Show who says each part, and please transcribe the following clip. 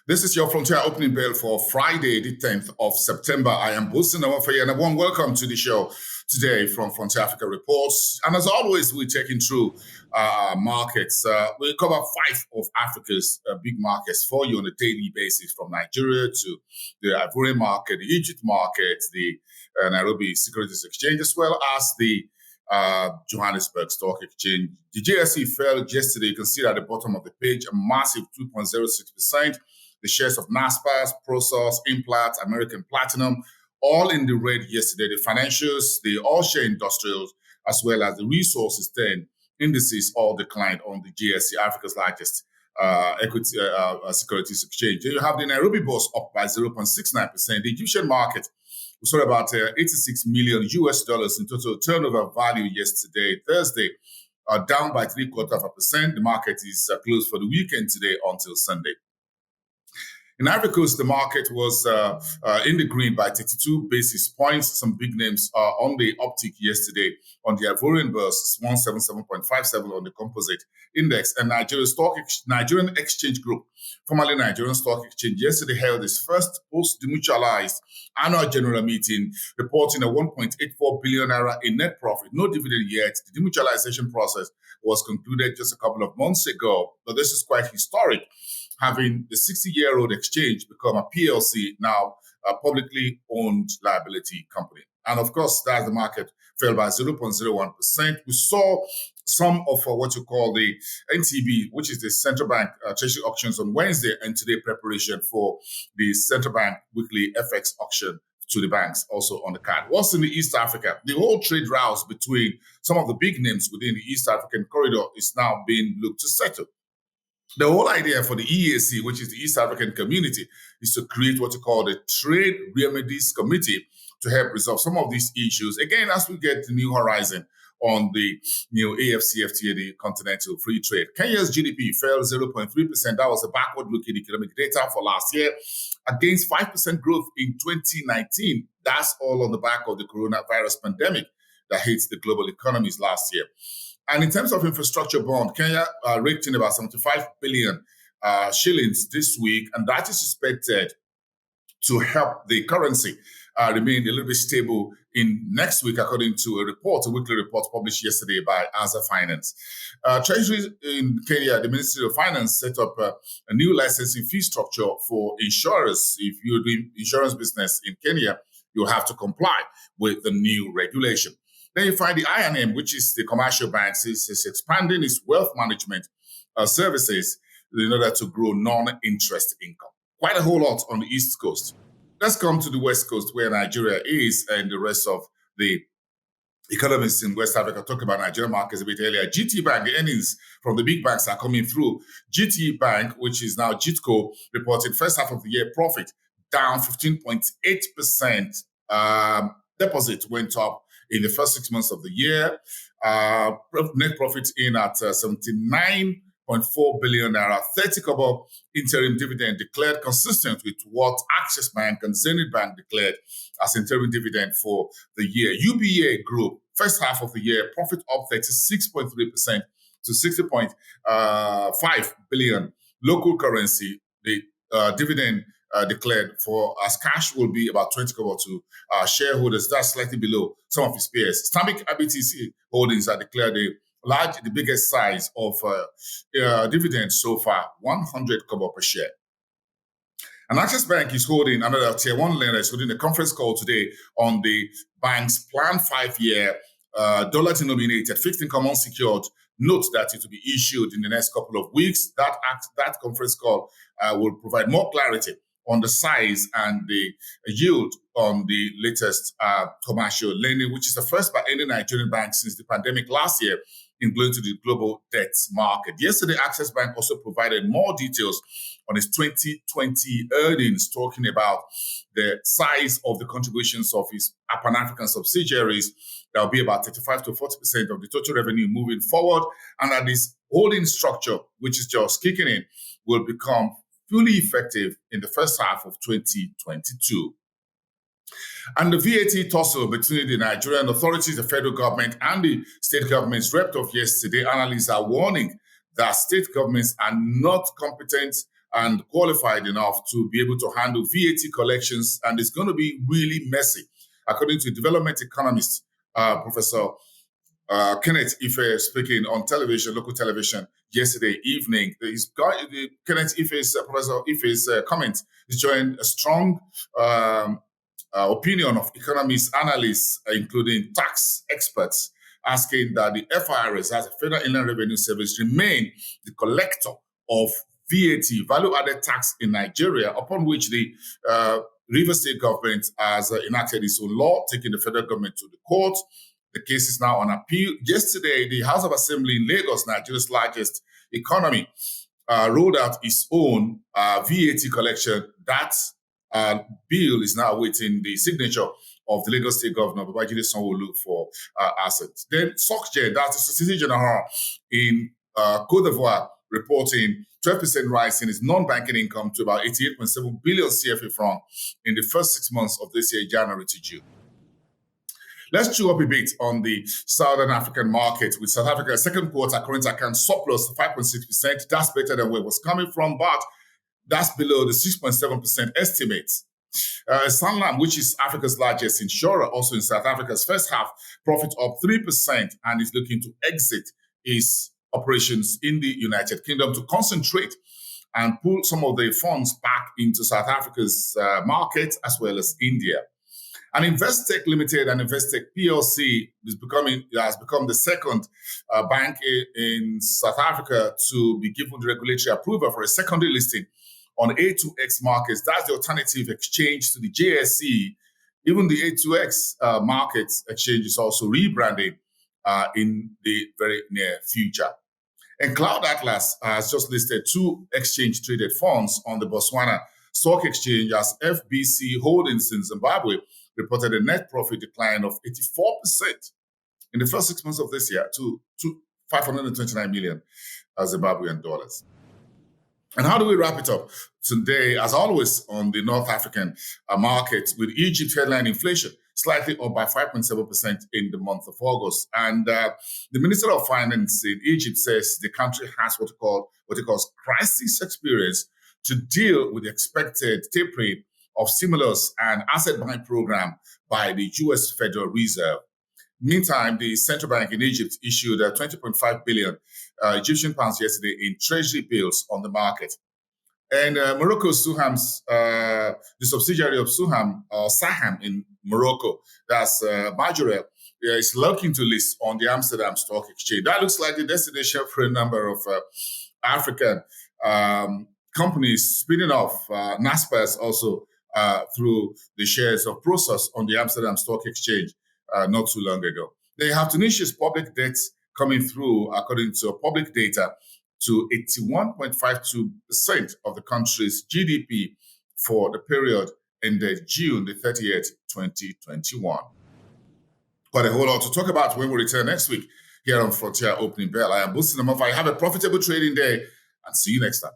Speaker 1: This is your Frontier opening bell for Friday, the 10th of September. I am boosting our fair and a warm welcome to the show today from Frontier Africa Reports. And as always, we're taking through markets. We cover 5 of Africa's big markets for you on a daily basis, from Nigeria to the Ivorian market, the Egypt market, the Nairobi Securities Exchange, as well as the Johannesburg Stock Exchange. The JSE fell yesterday. You can see at the bottom of the page, a massive 2.06%. The shares of Naspers, Prosus, Implat, American Platinum, all in the red yesterday. The financials, the all-share industrials, as well as the resources 10 indices all declined on the JSE, Africa's largest equity securities exchange. Then you have the Nairobi bourse up by 0.69%. The Egyptian market, we saw about $86 million in total turnover value yesterday, Thursday, down by 0.75%. The market is closed for the weekend today until Sunday. In Ivory Coast, the market was in the green by 32 basis points. Some big names are on the uptick yesterday on the Ivorian bourse, 177.57 on the composite index. And Nigerian Exchange Group, formerly Nigerian Stock Exchange, yesterday held its first post-demutualized annual general meeting, reporting a 1.84 billion naira in net profit. No dividend yet. The demutualization process was concluded just a couple of months ago, but this is quite historic, having the 60-year-old exchange become a PLC, now a publicly owned liability company. And of course, that's the market fell by 0.01%. We saw some of what you call the NTB, which is the central bank treasury auctions on Wednesday, and today preparation for the central bank weekly FX auction to the banks also on the card. What's in the East Africa? The whole trade routes between some of the big names within the East African corridor is now being looked to settle. The whole idea for the EAC, which is the East African Community, is to create what you call the Trade Remedies Committee to help resolve some of these issues. Again, as we get the new horizon on the new AFCFTA, the Continental Free Trade. Kenya's GDP fell 0.3%. That was a backward-looking economic data for last year, against 5% growth in 2019. That's all on the back of the coronavirus pandemic that hit the global economies last year. And in terms of infrastructure bond, Kenya raked in about 75 billion shillings this week, and that is expected to help the currency remain a little bit stable in next week, according to a weekly report published yesterday by Aza Finance. Treasury in Kenya, the Ministry of Finance, set up a new licensing fee structure for insurers. If you're doing insurance business in Kenya, you'll have to comply with the new regulation. Then you find the I&M, which is the commercial banks, is expanding its wealth management services in order to grow non-interest income. Quite a whole lot on the East Coast. Let's come to the West Coast, where Nigeria is, and the rest of the economists in West Africa talk about Nigerian markets a bit earlier. GT Bank, the earnings from the big banks are coming through. GT Bank, which is now GTCO, reported first half of the year profit down 15.8%. Deposit went up in the first 6 months of the year. Net profit in at 79.4 billion naira, 30 kobo interim dividend declared, consistent with what Access Bank and Zenith Bank declared as interim dividend for the year. UBA Group, first half of the year, profit up 36.3% to 60.5 billion. Local currency, the dividend declared for as cash will be about 20 kobo to shareholders. That's slightly below some of his peers. Islamic IBTC Holdings are declared the biggest size of dividends so far, 100 kobo per share. And Access Bank is holding another tier 1 lender, is holding a conference call today on the bank's planned 5-year dollar-denominated fixed income unsecured note that it will be issued in the next couple of weeks. That conference call will provide more clarity on the size and the yield on the latest commercial lending, which is the first by any Nigerian bank since the pandemic last year in going to the global debt market. Yesterday, Access Bank also provided more details on its 2020 earnings, talking about the size of the contributions of its Pan-African subsidiaries. That will be about 35 to 40% of the total revenue moving forward, and that this holding structure, which is just kicking in, will become fully effective in the first half of 2022. And the VAT tussle between the Nigerian authorities, the federal government, and the state governments wrapped up yesterday. Analysts are warning that state governments are not competent and qualified enough to be able to handle VAT collections, and it's going to be really messy. According to development economist, Professor Kenneth Ife, speaking on television, local television, yesterday evening. Kenneth Ife's, Professor Ife's comment is showing a strong opinion of economists, analysts, including tax experts, asking that the FIRS, as a Federal Inland Revenue Service, remain the collector of VAT, value-added tax in Nigeria, upon which the Rivers State government has enacted its own law, taking the federal government to the court. The case is now on appeal. Yesterday, the House of Assembly in Lagos, Nigeria's largest economy, rolled out its own VAT collection. That bill is now awaiting the signature of the Lagos State Governor, Babajide Sanwo-Olu, for assets. Then SocGen, that's the Société Générale in Cote d'Ivoire, reporting 12% rise in its non-banking income to about 88.7 billion CFA francs in the first 6 months of this year, January to June. Let's chew up a bit on the Southern African market, with South Africa's second quarter current account surplus 5.6%. That's better than where it was coming from, but that's below the 6.7% estimate. Sanlam, which is Africa's largest insurer, also in South Africa's first half, profit up 3% and is looking to exit its operations in the United Kingdom to concentrate and pull some of the funds back into South Africa's market as well as India. And Investec Limited and Investec PLC has become the second bank in South Africa to be given the regulatory approval for a secondary listing on A2X markets. That's the alternative exchange to the JSE. Even the A2X market exchange is also rebranding in the very near future. And Cloud Atlas has just listed 2 exchange-traded funds on the Botswana Stock Exchange as FBC Holdings in Zimbabwe reported a net profit decline of 84% in the first 6 months of this year to 529 million Zimbabwean dollars. And how do we wrap it up? Today, as always, on the North African market, with Egypt headline inflation slightly up by 5.7% in the month of August. And the Minister of Finance in Egypt says the country has what it calls crisis experience to deal with the expected tapering of stimulus and asset buying program by the U.S. Federal Reserve. Meantime, the central bank in Egypt issued 20.5 billion Egyptian pounds yesterday in treasury bills on the market. And Morocco's Suham's, the subsidiary of Saham in Morocco, that's Majorel, is looking to list on the Amsterdam Stock Exchange. That looks like the destination for a number of African companies spinning off. Naspers also through the shares of Prosus on the Amsterdam Stock Exchange not too long ago. They have Tunisia's public debt coming through, according to public data, to 81.52% of the country's GDP for the period ended June the 30th, 2021. Quite a whole lot to talk about when we return next week here on Frontier Opening Bell. I am Boosting them off. I have a profitable trading day and see you next time.